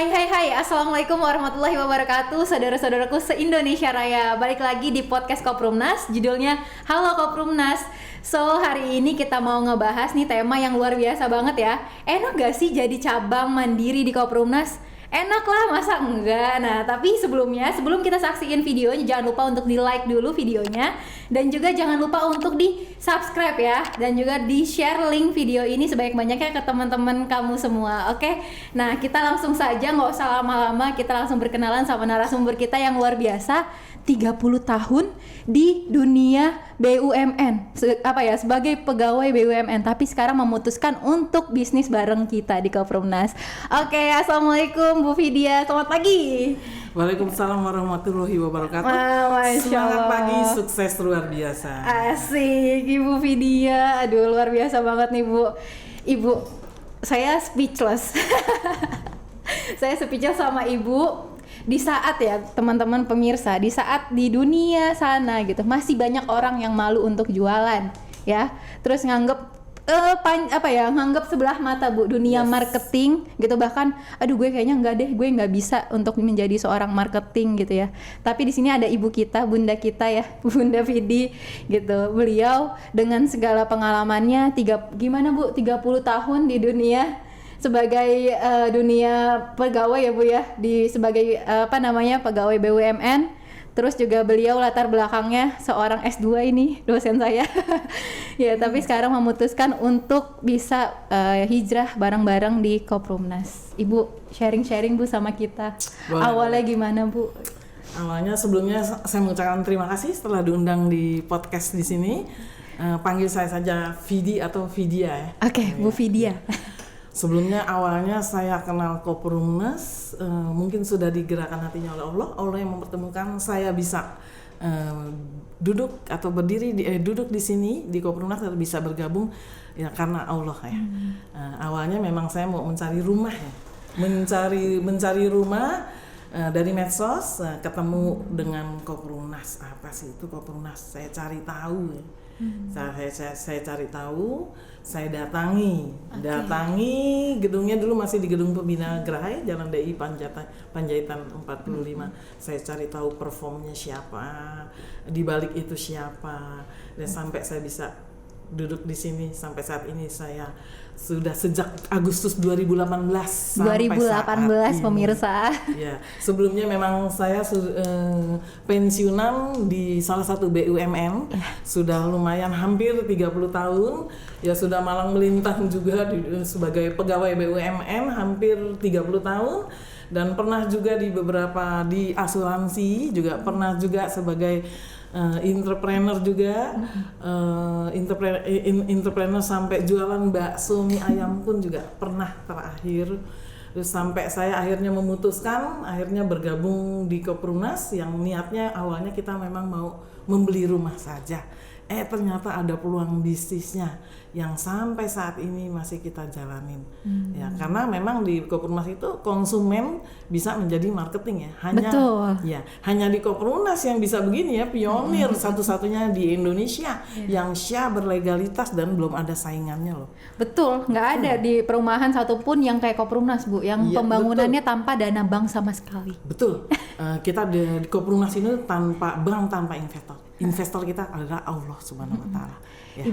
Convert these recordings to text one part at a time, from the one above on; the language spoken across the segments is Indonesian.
Hai, Assalamualaikum warahmatullahi wabarakatuh, saudara-saudaraku se-Indonesia Raya. Balik lagi di podcast Koprumnas, judulnya Halo Koprumnas. So, hari ini kita mau ngebahas nih tema yang luar biasa banget ya. Enak gak sih jadi cabang mandiri di Koprumnas? Enak lah, masa enggak? Nah, tapi sebelum kita saksiin videonya, jangan lupa untuk di-like dulu videonya. Dan juga jangan lupa untuk di-subscribe ya. Dan juga di-share link video ini sebanyak-banyaknya ke teman-teman kamu semua, oke? Nah, kita langsung saja, nggak usah lama-lama. Kita langsung berkenalan sama narasumber kita yang luar biasa. 30 tahun di dunia BUMN, sebagai pegawai BUMN, tapi sekarang memutuskan untuk bisnis bareng kita di Koprumnas. Oke, assalamualaikum Bu Vidya, selamat pagi. Waalaikumsalam warahmatullahi wabarakatuh. Semangat pagi, sukses luar biasa. Asik, Ibu Vidya, aduh luar biasa banget nih Bu. Ibu, saya speechless. Saya speechless sama Ibu. Di saat ya teman-teman pemirsa, di saat di dunia sana gitu masih banyak orang yang malu untuk jualan ya, terus nganggep nganggep sebelah mata Bu dunia marketing gitu, bahkan aduh gue kayaknya gue nggak bisa untuk menjadi seorang marketing gitu ya. Tapi di sini ada ibu kita, bunda kita ya, Bunda Vidi gitu. Beliau dengan segala pengalamannya 30 tahun di dunia sebagai dunia pegawai ya Bu ya, sebagai pegawai BUMN. Terus juga beliau latar belakangnya seorang S2 ini, dosen saya. Ya, tapi sekarang memutuskan untuk bisa hijrah bareng-bareng di Koprumnas. Ibu sharing-sharing Bu sama kita. Awalnya gimana Bu? Awalnya sebelumnya saya mengucapkan terima kasih setelah diundang di podcast di sini. Panggil saya saja Vidi atau Vidya ya. Oke, Bu Vidya. Sebelumnya awalnya saya kenal Koprumnas, mungkin sudah digerakkan hatinya oleh Allah yang mempertemukan saya bisa duduk di sini di Koprumnas atau bisa bergabung ya karena Allah ya. Awalnya memang saya mau mencari rumah ya, mencari rumah dari medsos, ketemu dengan Koprumnas. Apa sih itu Koprumnas? Saya cari tahu ya. Saya cari tahu, saya datangi gedungnya, dulu masih di Gedung Pembina Geraha, Jalan DI Panjaitan 45. Saya cari tahu performnya siapa, di balik itu siapa, dan sampai saya bisa duduk di sini sampai saat ini. Saya sudah sejak Agustus 2018 sampai 2018 pemirsa. Ya, sebelumnya memang saya pensiunan di salah satu BUMN. Sudah lumayan hampir 30 tahun. Ya sudah malang melintang juga sebagai pegawai BUMN hampir 30 tahun, dan pernah juga di asuransi, juga pernah juga sebagai entrepreneur juga, entrepreneur sampai jualan bakso mie ayam pun juga pernah terakhir. Terus sampai saya akhirnya memutuskan bergabung di Koprumnas yang niatnya awalnya kita memang mau membeli rumah saja. Ternyata ada peluang bisnisnya yang sampai saat ini masih kita jalanin. Ya, karena memang di Koprumnas itu konsumen bisa menjadi marketing ya. Hanya di Koprumnas yang bisa begini ya, pionir satu-satunya di Indonesia yang syah berlegalitas dan belum ada saingannya loh. Betul, nggak ada di perumahan satupun yang kayak Koprumnas Bu, yang pembangunannya tanpa dana bank sama sekali. Betul. Kita di Koprumnas ini tanpa bank, tanpa investor. Investor kita adalah Allah Subhanahu wa Ta'ala. Ya.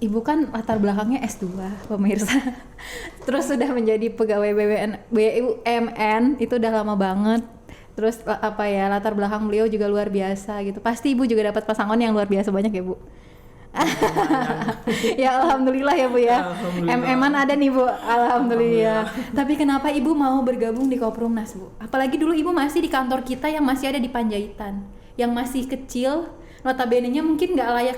Ibu kan latar belakangnya S2 pemirsa. Terus sudah menjadi pegawai BUMN itu udah lama banget. Terus latar belakang beliau juga luar biasa gitu. Pasti Ibu juga dapat pasangan yang luar biasa banyak ya Bu. Ya alhamdulillah ya Bu ya. MM-an ada nih Bu, alhamdulillah. Tapi kenapa Ibu mau bergabung di Koprumnas Bu? Apalagi dulu Ibu masih di kantor kita yang masih ada di Panjaitan, yang masih kecil, notabene-nya mungkin nggak layak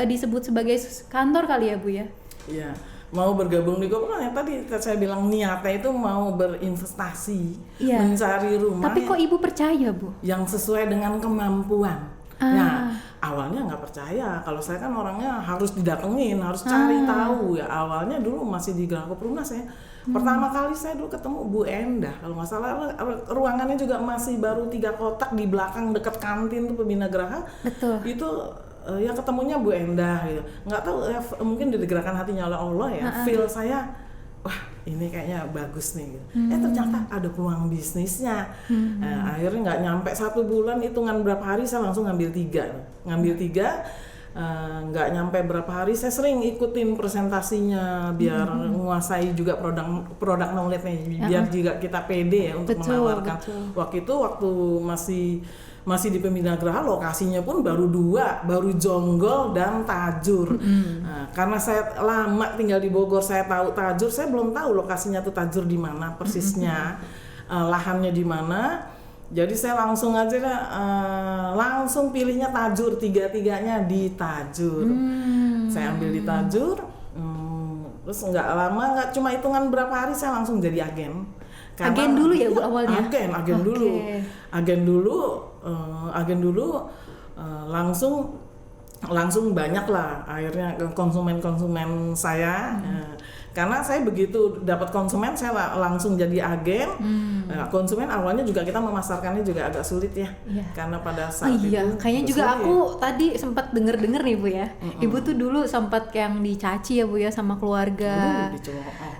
disebut sebagai kantor kali ya Bu ya? Iya, mau bergabung di Koprumnas ya, tadi saya bilang niatnya itu mau berinvestasi, mencari rumah. Tapi kok Ibu percaya Bu? Yang sesuai dengan kemampuan. Nah, awalnya nggak percaya, kalau saya kan orangnya harus didatengin, harus cari tahu ya. Awalnya dulu masih di Geraha Koprumnas ya. Pertama kali saya dulu ketemu Bu Endah, kalau nggak salah ruangannya juga masih baru 3 kotak di belakang dekat kantin tuh Pembina Geraha. Betul. Itu ya ketemunya Bu Endah gitu. Nggak tahu ya, mungkin digerakkan hatinya oleh Allah ya. Feel saya, wah ini kayaknya bagus nih gitu. Ternyata ada peluang bisnisnya. Akhirnya nggak nyampe 1 bulan, hitungan berapa hari saya langsung ngambil 3. Nggak nyampe berapa hari saya sering ikutin presentasinya biar menguasai juga produk knowledge-nya, biar juga kita pede ya untuk menawarkan. Waktu masih di Pembina Graha, lokasinya pun baru 2, baru Jonggol dan Tajur. Nah, karena saya lama tinggal di Bogor, saya tahu Tajur, saya belum tahu lokasinya tuh Tajur di mana persisnya, lahannya di mana. Jadi saya langsung aja langsung pilihnya Tajur, 3-3-nya di Tajur. Saya ambil di Tajur, terus nggak lama, nggak cuma hitungan berapa hari saya langsung jadi agen. Agen dulu ya Bu awalnya? Agen dulu, langsung banyak lah akhirnya konsumen saya. Karena saya begitu dapat konsumen saya langsung jadi agen. Konsumen awalnya juga kita memasarkannya juga agak sulit ya. Karena pada saat itu kayaknya juga sulit. Aku tadi sempat denger nih Bu ya. Ibu tuh dulu sempat yang dicaci ya Bu ya sama keluarga.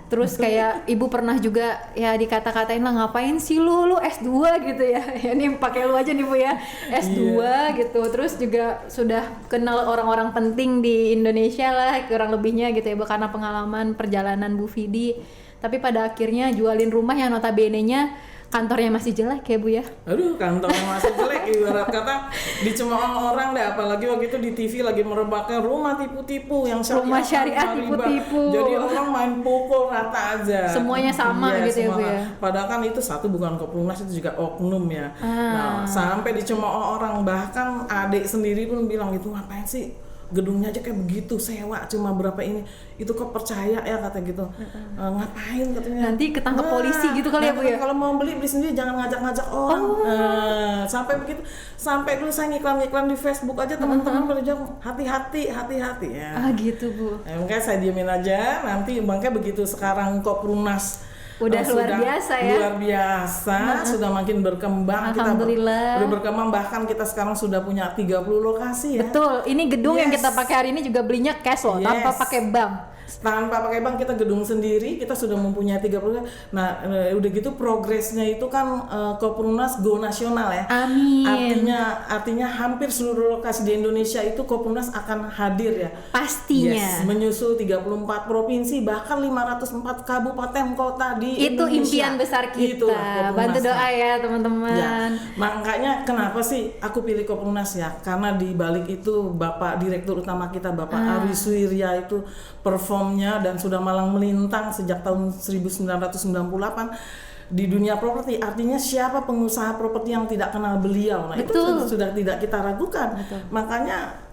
Terus kayak ibu pernah juga ya dikata-katain lah, ngapain sih lu S2 gitu ya. Ya ini pakai lu aja nih Bu ya. S2 gitu. Terus juga sudah kenal orang-orang penting di Indonesia lah kurang lebihnya gitu ya Bu, karena pengalaman perjalanan Bu Vidi. Tapi pada akhirnya jualin rumah yang notabene-nya kantornya masih jelek ya Bu ya. Aduh, kantornya masih jelek, ibarat kata dicemooh orang deh, apalagi waktu itu di TV lagi merebakkan rumah tipu-tipu yang rumah syariah tipu-tipu. Jadi orang main pukul rata aja. Semuanya sama gitu ya Bu ya. Padahal kan itu satu bukan Koplunas, itu juga oknum ya. Nah, sampai dicemooh orang, bahkan adik sendiri pun bilang gitu, ngapain sih gedungnya aja kayak begitu, sewa cuma berapa ini, itu kok percaya ya kata gitu. Ngapain katanya, nanti ketangkep polisi gitu kali ya Bu ya. Kalau mau beli sendiri, jangan ngajak-ngajak orang. Sampai begitu, sampai dulu saya ngiklan di Facebook aja, teman-teman pada jawab hati-hati ya. Gitu Bu. Makanya saya diemin aja, nanti makanya begitu sekarang Koplunas udah luar biasa ya. Luar biasa, sudah makin berkembang. Alhamdulillah. Kita udah berkembang, bahkan kita sekarang sudah punya 30 lokasi ya. Betul, ini gedung yang kita pakai hari ini juga belinya cash loh, tanpa pakai bank. Tanpa pakai bank, kita gedung sendiri, kita sudah mempunyai 30. Nah, udah gitu progresnya itu kan Koplunas go nasional ya. Amin. Artinya hampir seluruh lokasi di Indonesia itu Koplunas akan hadir ya. Pastinya. Menyusul 34 provinsi, bahkan 504 kabupaten kota di itu Indonesia. Impian besar kita. Bantu doa ya teman-teman. Ya, makanya kenapa sih aku pilih Koplunas ya? Karena di balik itu Bapak Direktur Utama kita, Bapak Ari Suwirya itu performnya dan sudah malang melintang sejak tahun 1998 di dunia properti. Artinya siapa pengusaha properti yang tidak kenal beliau? Nah, betul. itu sudah tidak kita ragukan. Betul. Makanya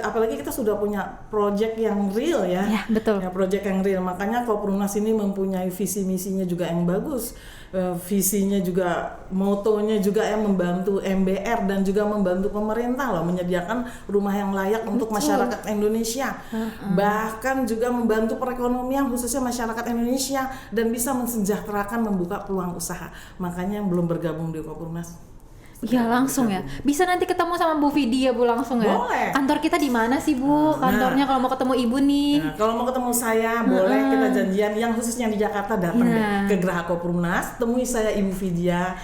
apalagi kita sudah punya project yang real ya. Ya, betul. Ya, project yang real. Makanya Koplunas ini mempunyai visi misinya juga yang bagus. Visinya juga, motonya juga yang membantu MBR dan juga membantu pemerintah loh menyediakan rumah yang layak untuk masyarakat Indonesia. Bahkan juga membantu perekonomian khususnya masyarakat Indonesia dan bisa mensejahterakan, membuka peluang usaha. Makanya yang belum bergabung di Koplunas, ya langsung ya. Bisa nanti ketemu sama Bu Vidi ya Bu langsung ya. Boleh. Kantor kita di mana sih Bu? Kantornya kalau mau ketemu Ibu nih. Nah, kalau mau ketemu saya boleh kita janjian, yang khususnya di Jakarta datang deh ke Graha Koplunas, temui saya Ibu Vidya.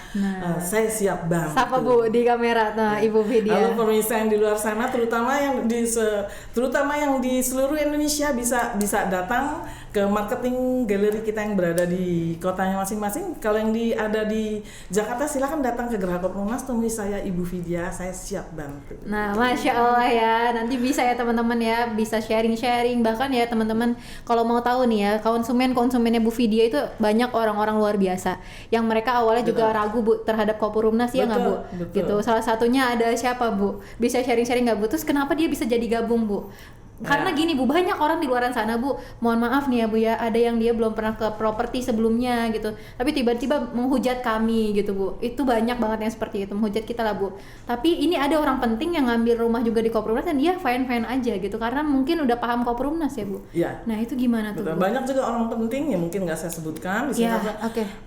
Saya siap banget. Sapa Bu di kamera Ibu Vidya. Halo pemirsa yang di luar sana, terutama yang di seluruh Indonesia bisa datang ke marketing galeri kita yang berada di kotanya masing-masing. Kalau yang ada di Jakarta silakan datang ke Graha Koplunas, temui saya Ibu Vidya, saya siap bantu. Nah, Masya Allah ya, nanti bisa ya teman-teman ya, bisa sharing-sharing. Bahkan ya teman-teman kalau mau tahu nih ya, konsumennya Bu Vidya itu banyak orang-orang luar biasa yang mereka awalnya juga ragu Bu terhadap Koplunas ya nggak Bu? Betul. Gitu. Salah satunya ada siapa Bu? Bisa sharing-sharing nggak Bu? Terus kenapa dia bisa jadi gabung Bu? Karena gini Bu, banyak orang di luar sana Bu, mohon maaf nih ya Bu ya, ada yang dia belum pernah ke properti sebelumnya gitu, tapi tiba-tiba menghujat kami gitu Bu. Itu banyak banget yang seperti itu, menghujat kita lah Bu. Tapi ini ada orang penting yang ngambil rumah juga di Koplunas dan dia fine-fine aja gitu, karena mungkin udah paham Koplunas ya Bu. Iya. Nah itu gimana tuh Bu? Banyak juga orang penting yang mungkin nggak saya sebutkan di sini.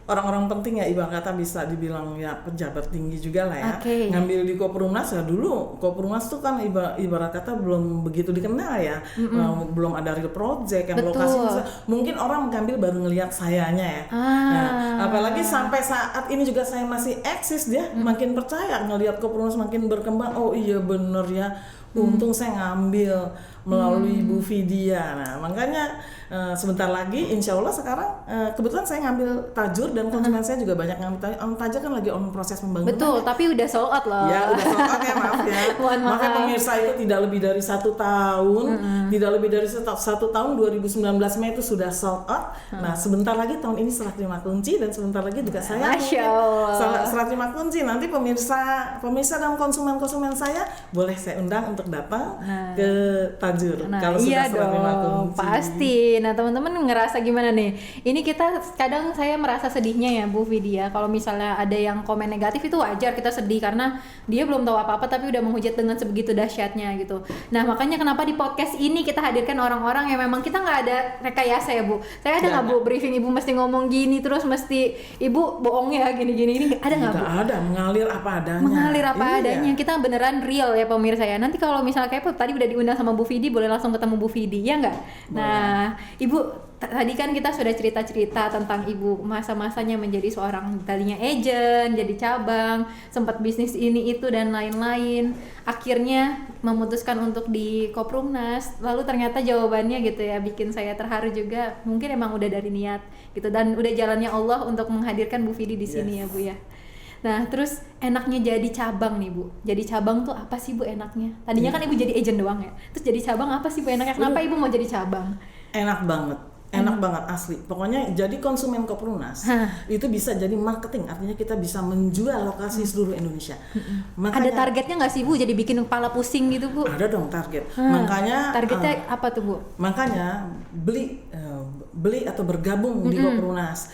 Orang-orang penting ya, ibarat kata bisa dibilang ya pejabat tinggi juga lah ya. Ngambil di Koplunas ya, dulu Koplunas tuh kan ibarat kata belum begitu dikenal ya, belum ada real project yang Betul. lokasi mungkin orang mengambil baru ngelihat sayanya ya. Nah, apalagi sampai saat ini juga saya masih eksis, dia makin percaya ngelihat Koperumnas makin berkembang. Oh iya bener ya, untung saya ngambil melalui Bu Vidya. Nah makanya sebentar lagi insya Allah sekarang kebetulan saya ngambil tajur dan konsumen saya juga banyak ngambil tajur. Tajur kan lagi on proses pembangunan. Betul, tapi udah sold out loh. Ya udah sold out ya, maaf ya. Mohon maaf. Maka pemirsa itu tidak lebih dari 1 tahun, tidak lebih dari 1 tahun 2019 Mei itu sudah sold out. Nah sebentar lagi tahun ini serah terima kunci dan sebentar lagi juga saya Masya Allah. serah terima kunci. Nanti pemirsa dan konsumen saya boleh saya undang untuk datang ke tajur. Nah, Kalau iya sudah serah terima dong, kunci. pasti. Nah, teman-teman ngerasa gimana nih? Ini kita kadang saya merasa sedihnya ya, Bu Vidya. Kalau misalnya ada yang komen negatif itu wajar kita sedih karena dia belum tahu apa-apa tapi udah menghujat dengan sebegitu dahsyatnya gitu. Nah, makanya kenapa di podcast ini kita hadirkan orang-orang yang memang kita nggak ada rekayasa ya, Bu. Saya ada nggak Bu briefing Ibu mesti ngomong gini terus mesti Ibu bohong ya gini-gini ini ada nggak Bu? Tidak ada, mengalir apa adanya. Mengalir apa Iya. adanya, kita beneran real ya pemirsa ya. Nanti kalau misalnya kayak tadi udah diundang sama Bu Vidi, boleh langsung ketemu Bu Vidi ya nggak? Nah Ibu tadi kan kita sudah cerita-cerita tentang Ibu masa-masanya menjadi seorang tadinya agent, jadi cabang, sempat bisnis ini itu dan lain-lain, akhirnya memutuskan untuk di Koperumnas. Lalu ternyata jawabannya gitu ya bikin saya terharu juga, mungkin emang udah dari niat gitu dan udah jalannya Allah untuk menghadirkan Bu Vidi di sini ya Bu ya. Nah, terus enaknya jadi cabang nih Bu. Jadi cabang tuh apa sih Bu enaknya? Tadinya kan Ibu jadi agent doang ya. Terus jadi cabang apa sih Bu enaknya? Kenapa Ibu mau jadi cabang? Enak banget. Enak banget asli. Pokoknya jadi konsumen Koperumnas itu bisa jadi marketing, artinya kita bisa menjual lokasi seluruh Indonesia. Ada targetnya nggak sih Bu? Jadi bikin kepala pusing gitu Bu? Ada dong target. Makanya targetnya apa tuh Bu? Makanya beli atau bergabung di Koperumnas.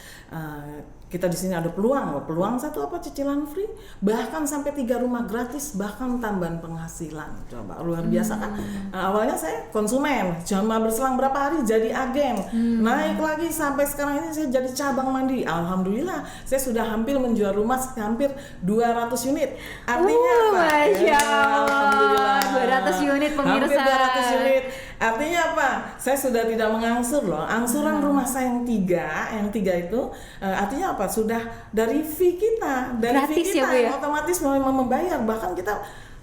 Kita di sini ada peluang satu apa, cicilan free, bahkan sampai 3 rumah gratis, bahkan tambahan penghasilan. Coba luar biasa kan? Awalnya saya konsumen, cuma berselang berapa hari jadi agen, naik lagi sampai sekarang ini saya jadi cabang mandiri. Alhamdulillah, saya sudah hampir menjual rumah hampir 200 unit. Artinya apa? Masya Alhamdulillah. Allah, 200 unit pemirsa. Hampir 200 unit. Artinya apa? Saya sudah tidak mengangsur loh. Angsuran rumah saya yang tiga itu artinya apa? Sudah dari fee kita, dari gratis fee kita ya, Bu, ya? otomatis membayar. Bahkan kita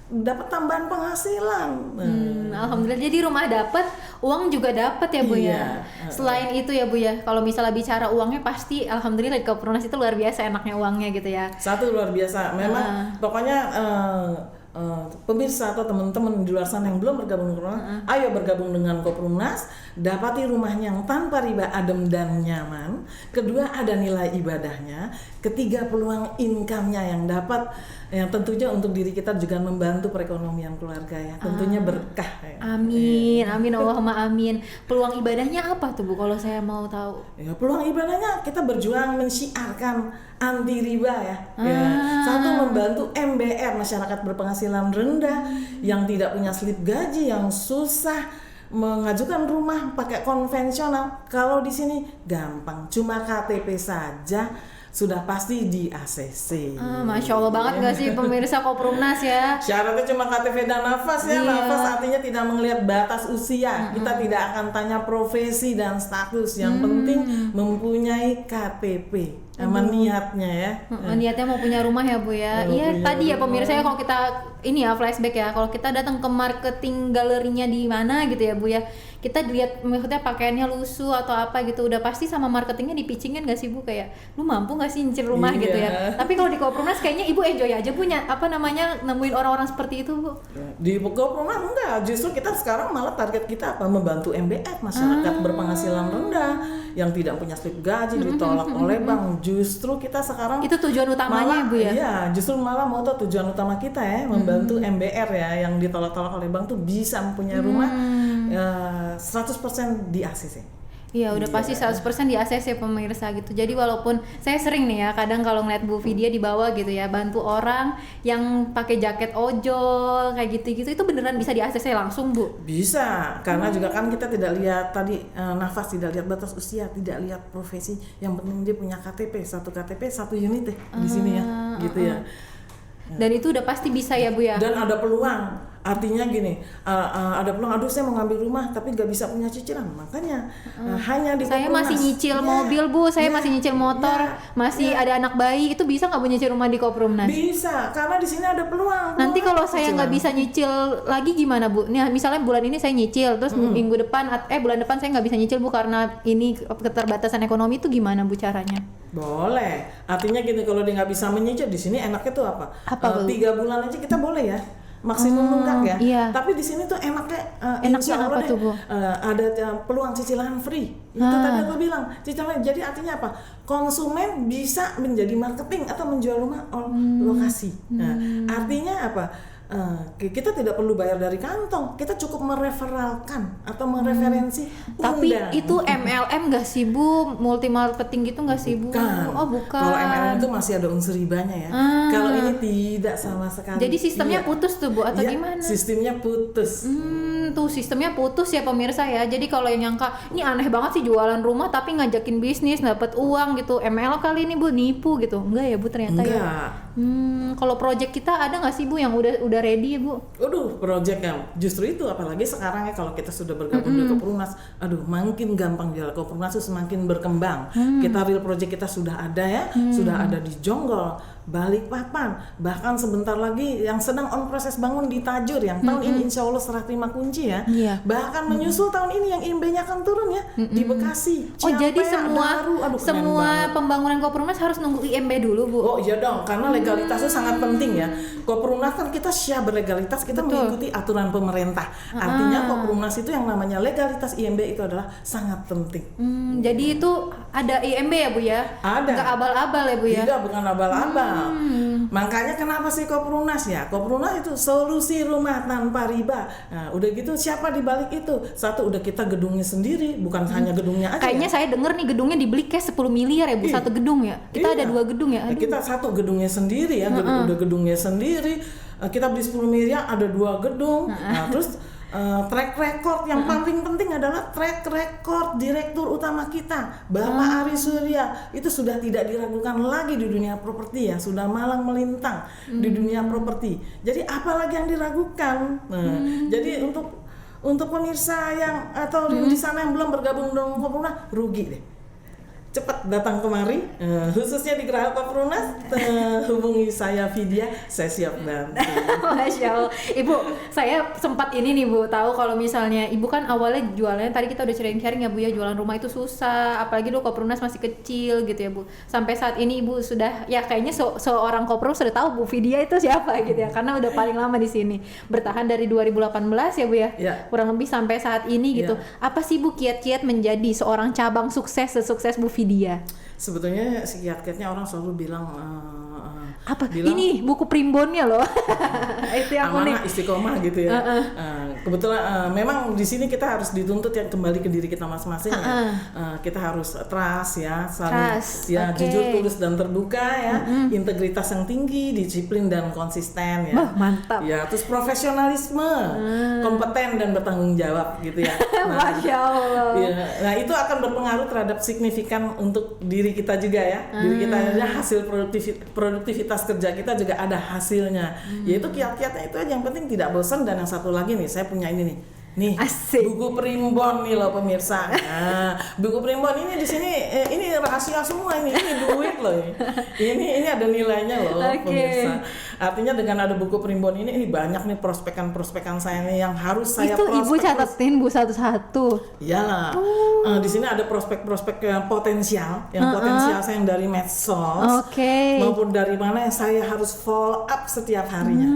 dapat tambahan penghasilan. Alhamdulillah, jadi rumah dapat, uang juga dapat ya Bu Iya. ya. Selain itu ya Bu ya, kalau misalnya bicara uangnya pasti alhamdulillah di Koperumnas itu luar biasa enaknya uangnya gitu ya. Satu luar biasa. Memang pokoknya pemirsa atau teman-teman di luar sana yang belum bergabung dengan Koperumnas, ayo bergabung dengan Koperumnas, dapati rumahnya yang tanpa riba, adem dan nyaman. Kedua, ada nilai ibadahnya. Ketiga, peluang income-nya yang dapat, yang tentunya untuk diri kita juga membantu perekonomian keluarga ya. Tentunya berkah ya. Amin, amin Allahumma amin. Peluang ibadahnya apa tuh Bu kalau saya mau tahu? Ya, peluang ibadahnya kita berjuang mensyiarkan anti riba ya. Satu, membantu MBR, masyarakat berpenghasilan rendah yang tidak punya slip gaji, yang susah mengajukan rumah pakai konvensional. Kalau di sini gampang, cuma KTP saja sudah pasti di ACC. Masya Allah banget nggak sih pemirsa Koperumnas ya? Syaratnya cuma KTP dan nafas ya. Nafas artinya tidak melihat batas usia. Kita tidak akan tanya profesi dan status. Yang penting mempunyai KTP. Sama niatnya ya. Niatnya mau punya rumah ya Bu ya. Iya tadi ya pemirsa ya, kalau kita ini ya flashback ya, kalau kita datang ke marketing galerinya di mana gitu ya Bu ya, kita dilihat maksudnya pakaiannya lusuh atau apa gitu, udah pasti sama marketingnya dipicingin gak sih Bu, kayak lu mampu gak sih nyicil rumah gitu ya. Tapi kalau di Koperumnas kayaknya Ibu enjoy aja punya nemuin orang-orang seperti itu Bu. Di Koperumnas enggak, justru kita sekarang malah target kita apa, membantu MBR, masyarakat berpenghasilan rendah yang tidak punya slip gaji ditolak oleh bank. Justru kita sekarang itu tujuan utamanya malah, Bu ya. Iya, justru malah moto tujuan utama kita ya, membantu MBR ya yang ditolak-tolak oleh bank tuh bisa mempunyai rumah 100% di ACC. Iya udah pasti 100% di ACC pemirsa gitu. Jadi walaupun saya sering nih ya kadang kalau ngeliat Bu Vidya di bawah gitu ya, bantu orang yang pakai jaket ojol kayak gitu-gitu, itu beneran bisa di ACC langsung Bu? Bisa, karena juga kan kita tidak lihat tadi nafas, tidak lihat batas usia, tidak lihat profesi, yang penting dia punya KTP, satu KTP satu unit deh di sini ya, gitu ya. Dan itu udah pasti bisa ya Bu ya. Dan ada peluang Artinya gini, ada peluang, aduh saya mau ngambil rumah tapi nggak bisa punya cicilan, makanya hanya di Saya Koprunas. masih nyicil mobil Bu, saya masih nyicil motor, masih ada anak bayi, itu bisa nggak Bu nyicil rumah di Koprumnas? Bisa, karena di sini ada peluang. Nanti kalau peluang saya nggak cicilan. bisa nyicil lagi gimana Bu? Nih misalnya bulan ini saya nyicil, terus minggu depan bulan depan saya nggak bisa nyicil Bu karena ini keterbatasan ekonomi, itu gimana Bu caranya? Boleh, artinya gini, kalau dia nggak bisa menyicil di sini enaknya tuh apa? Apa, Bu? 3 bulan aja kita boleh ya, maksimum nunggak ya. Iya. Tapi di sini tuh enaknya, Enaknya insya Allah apa tuh, Bu? ada peluang cicilan free. Itu tadi aku bilang cicilan. Jadi artinya apa? Konsumen bisa menjadi marketing atau menjual rumah lokasi. Nah, artinya apa? Kita tidak perlu bayar dari kantong, kita cukup mereferalkan atau mereferensi. Tapi undang. itu MLM nggak sih Bu? Multi marketing gitu nggak sih Bu? Bukan. Oh bukan. Kalau MLM itu masih ada unsur ribanya ya. Kalau ini tidak sama sekali. Jadi sistemnya Iya. putus tuh Bu atau Iya, gimana? sistemnya putus. Tuh sistemnya putus ya pemirsa ya. Jadi kalau yang nyangka ini aneh banget sih jualan rumah tapi ngajakin bisnis dapat uang gitu, ML kali ini Bu nipu gitu. Enggak ya Bu ternyata ya. Enggak. Kalau project kita ada nggak sih Bu yang udah ready ya Bu? Aduh, projectnya justru itu, apalagi sekarang ya kalau kita sudah bergabung di Koprunas, aduh makin gampang jual. Koprunas itu semakin berkembang. Kita real project kita sudah ada ya, sudah ada di Jonggol, Balikpapan, bahkan sebentar lagi yang sedang on proses bangun di Tajur, yang tahun ini insya Allah serah terima kunci ya. Iya. Bahkan menyusul tahun ini yang IMB-nya akan turun ya di Bekasi. Oh jadi Ciampea, semua Daru. Aduh, keren semua banget. pembangunan Koprumnas harus nunggu IMB dulu Bu? Oh iya dong, karena legalitasnya sangat penting ya. Koprunas kan kita siap berlegalitas, kita mengikuti aturan pemerintah. Artinya Koprunas itu yang namanya legalitas IMB itu adalah sangat penting. Jadi itu ada IMB ya Bu ya? Ada. Nggak abal-abal ya Bu ya? Tidak, bukan abal-abal. Makanya kenapa sih Koprunas ya? Koprunas itu solusi rumah tanpa riba. Nah, udah gitu siapa di balik itu? Satu, udah kita gedungnya sendiri, bukan hanya gedungnya aja. Kayaknya saya denger nih gedungnya dibeli kayak 10 miliar ya Bu, Iya. satu gedung ya? Kita ada Iya. 2 gedung ya? Aduh. Kita satu gedungnya sendiri ya, udah gedungnya sendiri. Kita beli 10 miliar ada 2 gedung. Nah, terus track record yang paling penting adalah track record direktur utama kita, Bapak Ari Surya. Itu sudah tidak diragukan lagi di dunia properti ya, sudah malang melintang di dunia properti. Jadi apalagi yang diragukan? Nah, jadi untuk pemirsa yang atau di sana yang belum bergabung dengan Koprunas, rugi deh. Cepat datang kemari, khususnya di Geraha Koprunas, hubungi saya Vidya, saya siap bantu. Masya Allah. Ibu, saya sempat ini nih Bu, tahu kalau misalnya Ibu kan awalnya jualannya, tadi kita udah sharing-sharing ya Bu ya, jualan rumah itu susah, apalagi dulu Koprunas masih kecil gitu ya Bu. Sampai saat ini Ibu sudah, ya kayaknya seorang Koprunas sudah tahu Bu Vidya itu siapa gitu ya, karena udah paling lama di sini. Bertahan dari 2018 ya Bu ya, Ya. kurang lebih sampai saat ini gitu. Apa sih Bu kiat-kiat menjadi seorang cabang sukses, sesukses Bu Vidya? Sebetulnya si kiat-kiatnya orang selalu bilang Apa? bilang, Ini buku primbonnya loh. Itu yang unik. amanah istiqomah gitu ya. Kebetulan memang di sini kita harus dituntut ya kembali ke diri kita masing-masing ya. Kita harus trust ya, saling Trust, ya oke. jujur, tulus dan terbuka ya, integritas yang tinggi, disiplin dan konsisten ya. Wah, mantap. Ya, terus profesionalisme, kompeten dan bertanggung jawab gitu ya. Masya Allah. Iya, nah itu akan berpengaruh terhadap signifikan untuk diri kita juga ya. Diri kita aja hasil produktivitas kerja kita juga ada hasilnya. Yaitu kiat-kiatnya itu aja, yang penting tidak bosan. Dan yang satu lagi nih, saya punya ini nih. Nih, Asik. buku primbon nih loh pemirsa. Nah, buku primbon ini di sini ini rahasia semua ini duit loh ini. Ini ada nilainya loh pemirsa. Artinya dengan ada buku primbon ini banyak nih prospekan saya nih yang harus saya Itu Ibu prospek. catatin Bu satu-satu. Iyalah. Di sini ada prospek-prospek yang potensial, potensial saya yang dari medsos, maupun dari mana yang saya harus follow up setiap harinya.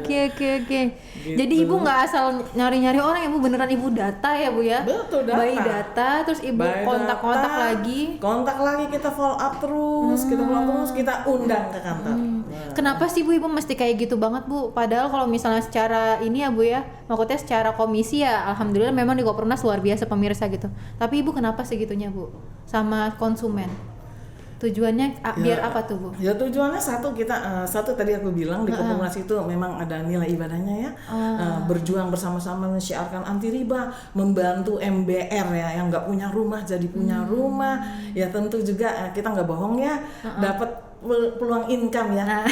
Oke. Gitu. Jadi Ibu nggak asal nyari-nyari orang, Ibu beneran Ibu data ya Bu ya? Betul, data. By data, terus Ibu By kontak-kontak data, lagi. kontak lagi, kita follow up terus, kita undang ke kantor. Nah. Kenapa sih Bu Ibu mesti kayak gitu banget Bu? Padahal kalau misalnya secara ini ya Bu ya, maksudnya secara komisi ya alhamdulillah memang di Koprunas luar biasa pemirsa gitu. Tapi Ibu kenapa segitunya Bu? Sama konsumen? Tujuannya biar apa tuh Bu? Ya tujuannya satu tadi aku bilang di Koprunas itu memang ada nilai ibadahnya ya. Berjuang bersama-sama menyiarkan anti riba, membantu MBR ya yang nggak punya rumah jadi punya rumah. Ya tentu juga kita nggak bohong ya, dapat peluang income ya.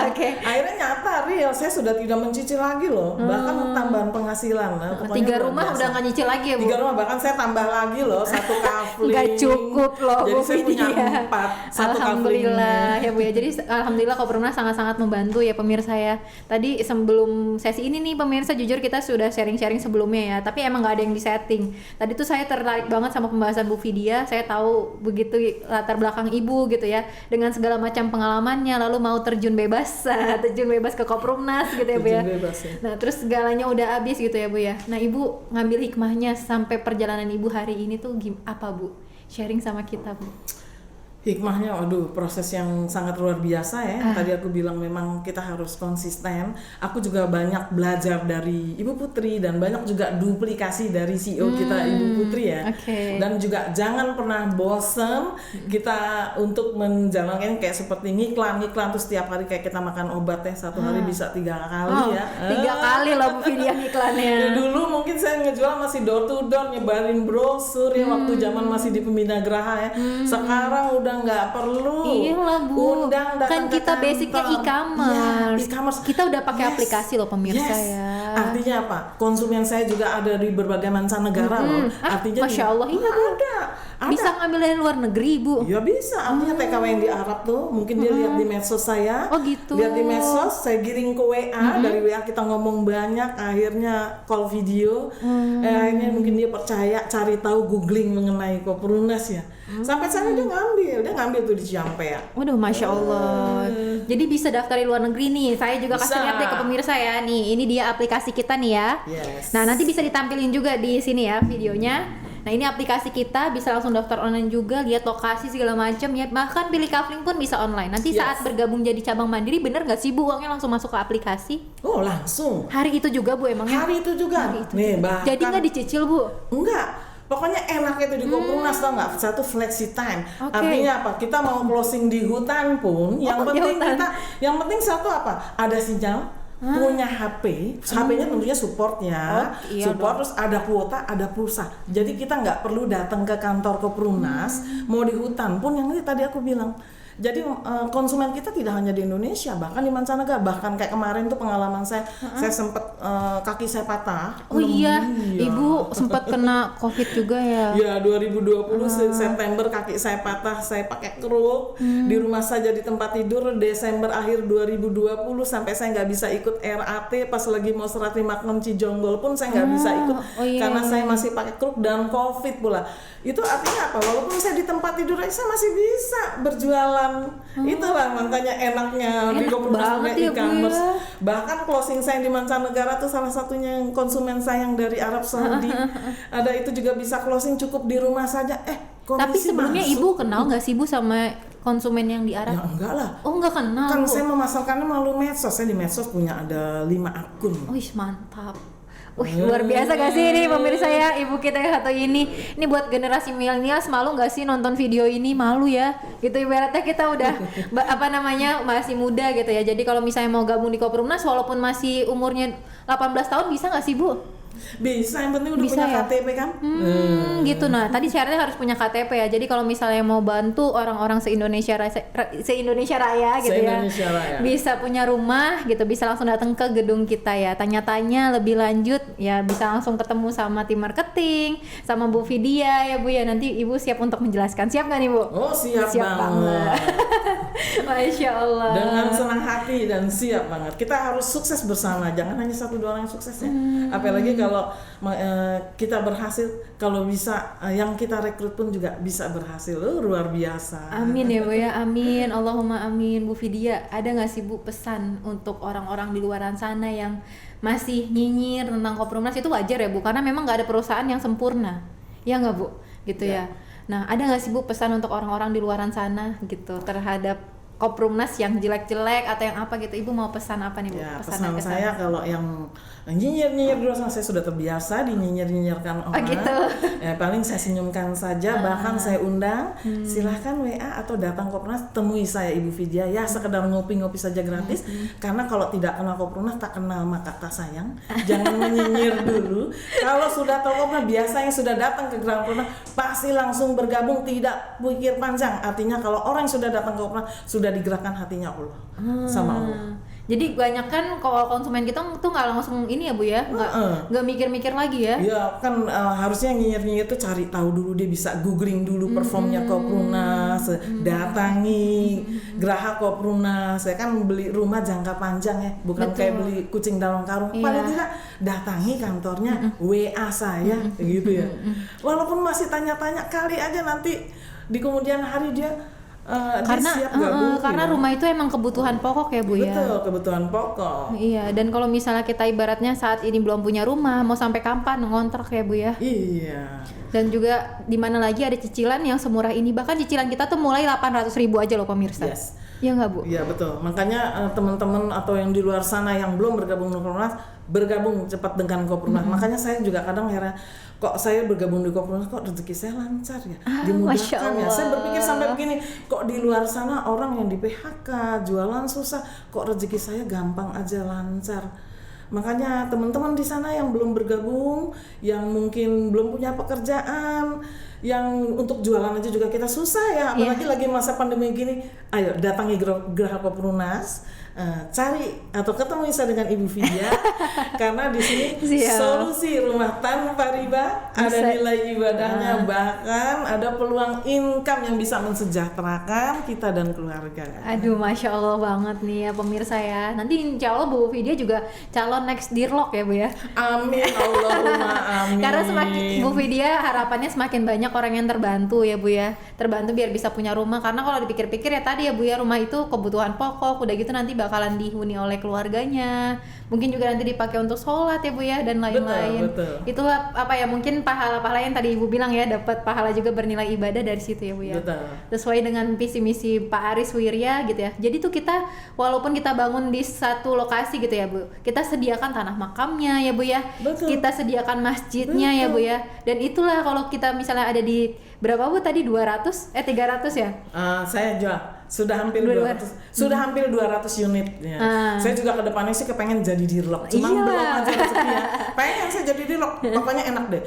Oke. Akhirnya nyata real, saya sudah tidak mencicil lagi loh, bahkan tambahan penghasilan. Nah, pokoknya 3 luar rumah biasa. udah nggak nyicil lagi ya, Bu? 3 rumah, bahkan saya tambah lagi loh, 1 kafling. Nggak cukup loh, Jadi Bu saya punya Vidya. 4, 1 Alhamdulillah ya Bu ya. Jadi alhamdulillah Koperumnas sangat-sangat membantu ya pemirsa ya. Tadi sebelum sesi ini nih pemirsa, jujur kita sudah sharing-sharing sebelumnya ya. Tapi emang nggak ada yang disetting. Tadi tuh saya tertarik banget sama pembahasan Bu Vidya. Saya tahu begitu latar belakang Ibu gitu ya, dengan segala macam pengalamannya, lalu mau terjun bebas ke Koperumnas gitu ya Bu ya. Terjun bebas, ya. Nah terus segalanya udah habis gitu ya Bu ya. Nah Ibu ngambil hikmahnya sampai perjalanan Ibu hari ini tuh apa Bu? Sharing sama kita Bu. Hikmahnya, waduh, proses yang sangat luar biasa ya. Tadi aku bilang memang kita harus konsisten. Aku juga banyak belajar dari Ibu Putri dan banyak juga duplikasi dari CEO kita Ibu Putri ya. Okay. Dan juga jangan pernah bosen kita untuk menjalankan kayak seperti ngiklan tuh setiap hari kayak kita makan obat ya, satu hari bisa 3 kali ya. 3 kali loh Bu Vidya iklannya. Ya, dulu mungkin saya ngejual masih door to door, nyebarin brosur ya waktu zaman masih di Pembina Graha ya. Sekarang udah nggak perlu. Iyalah Bu, Undang kan datang ke kita basicnya kantor. e-commerce. Ya, e-commerce. Kita udah pakai aplikasi loh pemirsa ya. Artinya apa? Konsumen saya juga ada di berbagai mancanegara loh. Artinya Masya Allah, iya Bu. ada. Bisa ngambil dari luar negeri Bu. Ya bisa, artinya TKW yang di Arab tuh mungkin dia lihat di medsos saya. Oh gitu. Lihat di medsos, saya giring ke WA, dari WA kita ngomong banyak, akhirnya call video. Akhirnya mungkin dia percaya, cari tahu, googling mengenai Koperumnas ya. Sampai sana dia ngambil tuh di Ciampea ya. Waduh, Masya Allah. Jadi bisa daftar di luar negeri nih. Saya juga kasih Bisa. lihat deh ke pemirsa ya. Nih, ini dia aplikasi kita nih ya. Yes. Nah, nanti bisa ditampilin juga di sini ya videonya. Nah, ini aplikasi kita, bisa langsung daftar online juga, lihat lokasi segala macam ya. Bahkan pilih kafling pun bisa online. Nanti saat bergabung jadi cabang mandiri, bener nggak sih Bu uangnya langsung masuk ke aplikasi? Oh langsung. Hari itu juga Bu emangnya? Hari itu juga. Hari itu Nih, juga. bahkan Jadi nggak dicicil Bu? enggak. Pokoknya enak itu di Koperumnas tau nggak? Satu flexi time. Oke. Artinya apa? Kita mau closing di hutan pun, yang di penting hutan. yang penting satu apa? Ada sinyal, punya HP, HP-nya tentunya supportnya, iya support terus ada kuota, ada pulsa. Jadi kita nggak perlu datang ke kantor Koperumnas, mau di hutan pun yang tadi aku bilang. Jadi konsumen kita tidak hanya di Indonesia, bahkan di mancanegara. Bahkan kayak kemarin tuh pengalaman saya sempat kaki saya patah. Oh iya, Ibu sempat kena COVID juga ya? Ya 2020 September kaki saya patah, saya pakai kruk di rumah saja di tempat tidur. Desember akhir 2020 sampai saya nggak bisa ikut RAT pas lagi mau serah terima kunci Jonggol pun saya nggak bisa ikut karena saya masih pakai kruk dan COVID pula. Itu artinya apa? Walaupun saya di tempat tidur aja saya masih bisa berjualan. Itulah makanya enaknya di Koperumnas punya e-commerce. Bahkan closing saya di mancanegara tuh salah satunya yang konsumen saya yang dari Arab Saudi. Ada itu juga bisa closing cukup di rumah saja. Tapi sebelumnya masuk. Ibu kenal nggak sih Bu sama konsumen yang di Arab? Ya enggak lah. Oh nggak kenal. Kan Bu. saya memasarkannya melalui medsos. Saya di medsos punya ada 5 akun. Wih mantap. Wih luar biasa gak sih ini pemirsa ya, ibu kita yang satu ini. Ini buat generasi milenial, malu gak sih nonton video ini? Malu ya. Gitu ibaratnya kita udah masih muda gitu ya. Jadi kalau misalnya mau gabung di Koperumnas walaupun masih umurnya 18 tahun bisa gak sih Bu? Bisa, yang penting udah Bisa punya ya? KTP kan? Gitu. Nah tadi syaratnya harus punya KTP ya. Jadi kalau misalnya mau bantu orang-orang se-Indonesia Raya gitu Se-Indonesia ya, Raya. bisa punya rumah gitu, bisa langsung datang ke gedung kita ya, tanya-tanya lebih lanjut ya, bisa langsung ketemu sama tim marketing, sama Bu Vidya ya Bu ya. Nanti Ibu siap untuk menjelaskan. Siap nggak nih Bu? Oh siap banget. Masya Allah. Dengan senang hati dan siap banget. Kita harus sukses bersama, jangan hanya 1-2 orang yang sukses ya. Apalagi kalau kita berhasil, kalau bisa yang kita rekrut pun juga bisa berhasil. Luar biasa. Amin ya Bu ya, amin. Allahumma amin. Bu Vidya, ada nggak sih Bu pesan untuk orang-orang di luaran sana yang masih nyinyir tentang Koperumnas? Itu wajar ya Bu, karena memang nggak ada perusahaan yang sempurna, ya nggak Bu? Gitu ya. Nah, ada nggak sih Bu pesan untuk orang-orang di luaran sana gitu terhadap Koperumnas yang jelek-jelek atau yang apa gitu? Ibu mau pesan apa nih Bu? Ya, Pesan pesan saya kalau yang nyinyir-nyinyir dulu, saya sudah terbiasa dinyinyir-nyinyirkan orang. gitu. Ya, paling saya senyumkan saja, bahkan saya undang, silahkan WA atau datang Koperumnas, temui saya Ibu Vidya ya, sekedar ngopi-ngopi saja gratis. Karena kalau tidak kenal Koperumnas tak kenal maka tak sayang. Jangan menyinyir dulu. Kalau sudah tahu Koperumnas, biasanya sudah datang ke Koperumnas pasti langsung bergabung, tidak pikir panjang. Artinya kalau orang yang sudah datang ke Koperumnas sudah sudah digerakkan hatinya Allah sama Allah. Jadi banyak kan kalau konsumen kita tuh nggak langsung ini ya Bu ya, nggak mikir-mikir lagi ya? Ya kan harusnya nyinyir-nyinyir tuh cari tahu dulu, dia bisa googling dulu performnya Koprunas, datangi Geraha Koprunas. Saya kan beli rumah jangka panjang ya, bukan Betul. kayak beli kucing dalam karung. Paling tidak datangi kantornya, WA saya gitu ya. Walaupun masih tanya-tanya, kali aja nanti di kemudian hari dia Karena siap gabung. karena gitu. rumah itu emang kebutuhan pokok ya Bu ya. Betul, kebutuhan pokok. Iya, dan kalau misalnya kita ibaratnya saat ini belum punya rumah, mau sampai kapan ngontrak ya Bu ya? Iya. Dan juga di mana lagi ada cicilan yang semurah ini, bahkan cicilan kita tuh mulai 800.000 aja loh pemirsa. Yes. Iya nggak Bu? Iya betul. Makanya teman-teman atau yang di luar sana yang belum bergabung dengan Koprunas, bergabung cepat dengan Koprunas. Makanya saya juga kadang heran, kok saya bergabung di Koprunas kok rezeki saya lancar ya, Masya dimudahkan ya. Allah. Saya berpikir sampai begini, kok di luar sana orang yang di PHK, jualan susah, kok rezeki saya gampang aja lancar. Makanya teman-teman di sana yang belum bergabung, yang mungkin belum punya pekerjaan, yang untuk jualan aja juga kita susah ya, apalagi lagi masa pandemi gini. Ayo datangi Geraha Koprunas, cari atau ketemu bisa dengan Ibu Vidya karena di sini Siap. solusi rumah tanpa riba, ada nilai ibadahnya, bahkan ada peluang income yang bisa mensejahterakan kita dan keluarga. Aduh, Masya Allah banget nih ya pemirsa ya. Nanti insya Allah Bu Vidya juga calon next Dirlok ya Bu ya. Amin, Allahumma amin. Karena semakin Bu Vidya harapannya semakin banyak orang yang terbantu ya Bu ya. Terbantu biar bisa punya rumah, karena kalau dipikir-pikir ya tadi ya Bu ya, rumah itu kebutuhan pokok, udah gitu nanti bakalan dihuni oleh keluarganya. Mungkin juga nanti dipakai untuk sholat ya Bu ya, dan lain-lain. Betul. Itulah apa ya, mungkin pahala-pahala yang tadi Ibu bilang ya, dapat pahala juga bernilai ibadah dari situ ya Bu ya. Betul. Sesuai dengan visi misi Pak Aris Wirya gitu ya. Jadi tuh kita walaupun kita bangun di satu lokasi gitu ya Bu, kita sediakan tanah makamnya ya Bu ya. Betul. Kita sediakan masjidnya ya Bu ya. Dan itulah kalau kita misalnya ada di berapa Bu tadi, 300 ya? Saya jual sudah hampir 200 unit ya. Saya juga kedepannya sih kepengen jadi dirlok, cuma Iya. belum aja rezekinya. Pengen saya jadi dirlok, pokoknya enak deh.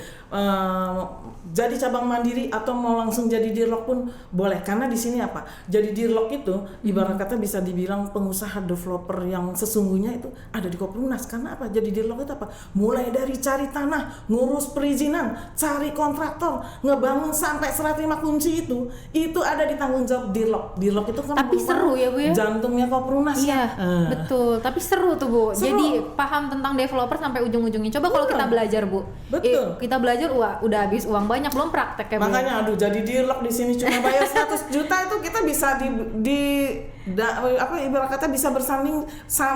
Jadi cabang mandiri atau mau langsung jadi dirlok pun boleh, karena di sini apa? Jadi dirlok itu ibarat kata bisa dibilang pengusaha developer yang sesungguhnya itu ada di Koprunas. Karena apa? Jadi dirlok itu apa? Mulai dari cari tanah, ngurus perizinan, cari kontraktor, ngebangun sampai serah terima kunci itu ada di tanggung jawab dirlok. Dirlok itu kan Tapi seru ya Bu ya. jantungnya Koprunas Iya, ya. betul. Tapi seru tuh Bu. Seru. Jadi paham tentang developer sampai ujung-ujungnya. Coba kalau kita belajar Bu. Betul. Kita belajar udah habis uang banyak, belum praktek ya Bu. Makanya aduh, jadi dirlok di sini cuma bayar 100 juta itu kita bisa ibarat kata bisa bersanding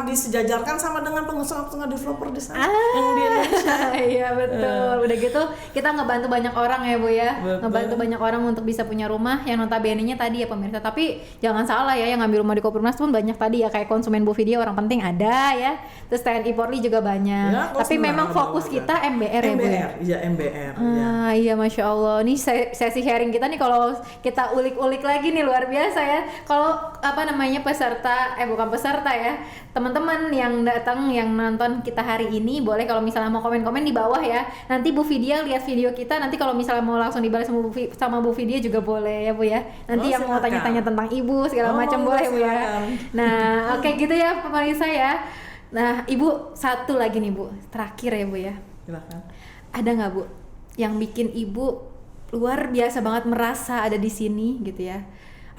disejajarkan sama dengan pengusaha-pengusaha developer di sana yang di Indonesia. Iya betul. Udah gitu kita ngebantu banyak orang ya Bu ya. Betul. Ngebantu banyak orang untuk bisa punya rumah yang notabene-nya tadi ya pemirsa. Tapi jangan salah ya, yang ngambil rumah di Koprunas pun banyak tadi ya, kayak konsumen Bu Vidya orang penting ada ya. Terus TNI Polri juga banyak. Ya, Tapi konsumen memang ada fokus juga. kita MBR ya Bu ya. Iya MBR. Ya. Iya Masya Allah. Nih sesi sharing kita nih kalau kita ulik-ulik lagi nih luar biasa ya. Kalau apa namanya bukan peserta ya, teman-teman yang datang yang nonton kita hari ini, boleh kalau misalnya mau komen-komen di bawah ya. Nanti Bu Vidya lihat video kita, nanti kalau misalnya mau langsung dibalas sama Bu Vidya juga boleh ya Bu ya. Nanti yang mau silakan. tanya-tanya tentang Ibu segala macam monggo, boleh Bu ya. silakan. Nah oke gitu ya pemirsa ya. Nah Ibu satu lagi nih Bu, terakhir ya Bu ya. Silakan. Ada nggak Bu yang bikin Ibu luar biasa banget merasa ada di sini gitu ya,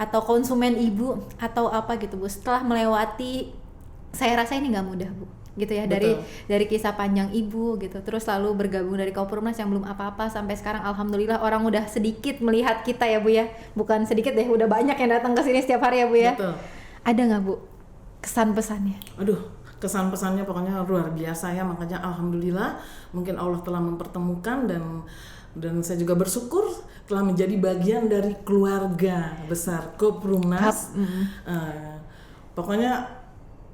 atau konsumen Ibu atau apa gitu Bu, setelah melewati, saya rasa ini nggak mudah Bu gitu ya, dari kisah panjang Ibu gitu, terus lalu bergabung dari Koprunas yang belum apa-apa sampai sekarang alhamdulillah orang udah sedikit melihat kita ya Bu ya, bukan sedikit deh, udah banyak yang datang ke sini setiap hari ya Bu ya. Betul. Ada nggak Bu kesan pesannya? Aduh, kesan pesannya pokoknya luar biasa ya, makanya alhamdulillah mungkin Allah telah mempertemukan dan saya juga bersyukur telah menjadi bagian dari keluarga besar Koprunas. Pokoknya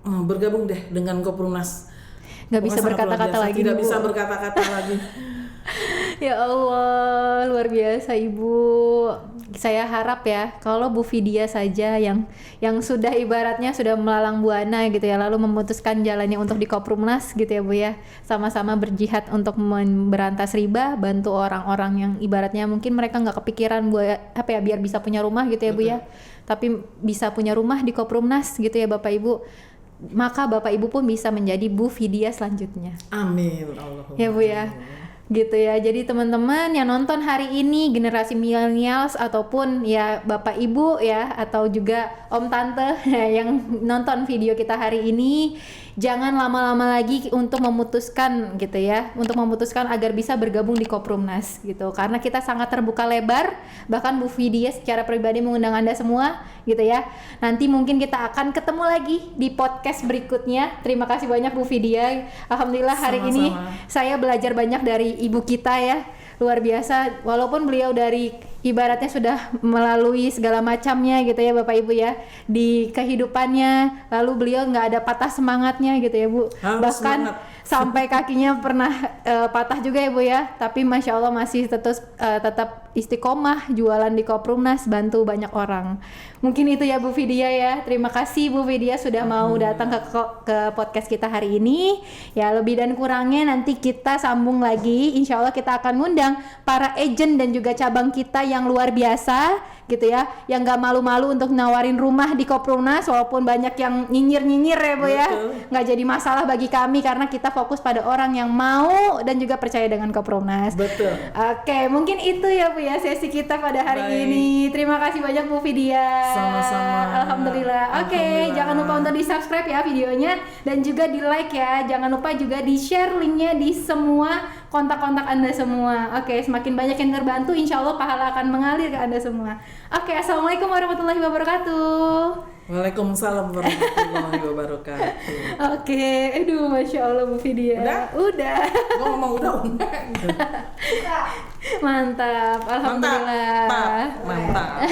bergabung deh dengan Koprunas. Nggak bisa Pokoknya sangat luar berkata-kata biasa. lagi Tidak nih, Bu. bisa berkata-kata lagi. Ya Allah, luar biasa Ibu. Saya harap ya, kalau Bu Vidya saja yang sudah ibaratnya sudah melalang buana gitu ya, lalu memutuskan jalannya untuk di Koprumnas gitu ya Bu ya, sama-sama berjihad untuk memberantas riba, bantu orang-orang yang ibaratnya mungkin mereka nggak kepikiran buat apa ya, biar bisa punya rumah gitu ya Bu ya, tapi bisa punya rumah di Koprumnas gitu ya Bapak Ibu. Maka Bapak Ibu pun bisa menjadi Bu Vidya selanjutnya. Amin. Allahumma. Ya Bu ya. Gitu ya. Jadi teman-teman yang nonton hari ini, generasi millennials ataupun ya Bapak Ibu ya, atau juga Om Tante yang nonton video kita hari ini, jangan lama-lama lagi untuk memutuskan gitu ya, untuk memutuskan agar bisa bergabung di Koprumnas gitu. Karena kita sangat terbuka lebar, bahkan Bu Vidya secara pribadi mengundang Anda semua gitu ya. Nanti mungkin kita akan ketemu lagi di podcast berikutnya. Terima kasih banyak Bu Vidya. Alhamdulillah hari Sama-sama. ini saya belajar banyak dari ibu kita ya, luar biasa. Walaupun beliau dari ibaratnya sudah melalui segala macamnya gitu ya Bapak Ibu ya, di kehidupannya, lalu beliau nggak ada patah semangatnya gitu ya Bu. Harus Bahkan semangat. sampai kakinya pernah patah juga ya Bu ya, tapi Masya Allah masih tetap istiqomah jualan di Koprumnas, bantu banyak orang. Mungkin itu ya Bu Vidya ya. Terima kasih Bu Vidya sudah mau datang ke podcast kita hari ini. Ya lebih dan kurangnya nanti kita sambung lagi. Insya Allah kita akan ngundang para agent dan juga cabang kita yang luar biasa gitu ya, yang gak malu-malu untuk nawarin rumah di Koprumnas, walaupun banyak yang nyinyir-nyinyir ya Bu ya. Nggak jadi masalah bagi kami karena kita fokus pada orang yang mau dan juga percaya dengan Koprumnas. Betul. Oke, mungkin itu ya Bu ya sesi kita pada hari Baik. ini. Terima kasih banyak Bu Vidya. Sama-sama. Alhamdulillah. Oke, Alhamdulillah. jangan lupa untuk di-subscribe ya videonya dan juga di-like ya. Jangan lupa juga di-share linknya di semua kontak-kontak Anda semua. Oke, semakin banyak yang terbantu, insya Allah pahala akan mengalir ke Anda semua. Oke, Assalamualaikum warahmatullahi wabarakatuh. Waalaikumsalam warahmatullahi wabarakatuh. Oke, aduh Masya Allah Bu Vidya. Udah. Gua ngomong udah. Mantap, alhamdulillah. Mantap.